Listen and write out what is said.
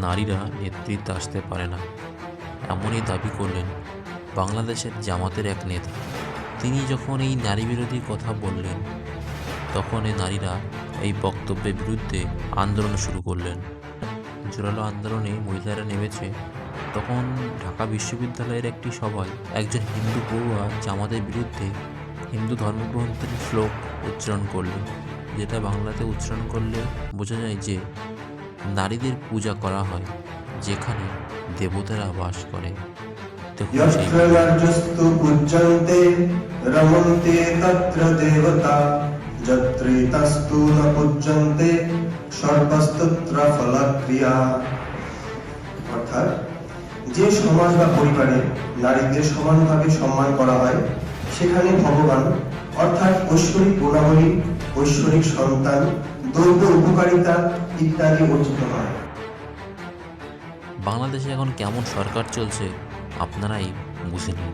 নারীরা নেতৃত্বে আসতে পারে না, এমনই দাবি করলেন বাংলাদেশের জামাতের এক নেতা। তিনি যখন এই নারী বিরোধী কথা বললেন, তখন এই নারীরা এই বক্তব্যের বিরুদ্ধে আন্দোলন শুরু করলেন। জোরালো আন্দোলনে মহিলারা নেমেছে। তখন ঢাকা বিশ্ববিদ্যালয়ের একটি সভায় একজন হিন্দু পড়ুয়া জামাতের বিরুদ্ধে হিন্দু ধর্মগ্রন্থের শ্লোক উচ্চারণ করলেন, যেটা বাংলাতে উচ্চারণ করলে বোঝা যায় যে নারীদের পূজা করা হয় যেখানে দেবতারা বাস করে। দেখুন সেই यत्र नार्यस्तु पूज्यन्ते रमन्ते तत्र देवता यत्रैतस्तु न पूज्यन्ते सर्वस्तत्र फलक्रिया। অর্থাৎ যে সমাজ বা পরিবারে নারীদের সমানভাবে সম্মান করা হয় সেখানে ভগবান অর্থাৎ ঐশ্বরিক গুণাবলী, ঐশ্বরিক সন্তান, দৈব উপকারিতা ইত্যাদি অর্জিত হয়। বাংলাদেশে এখন কেমন সরকার চলছে আপনারাই বুঝে নিন।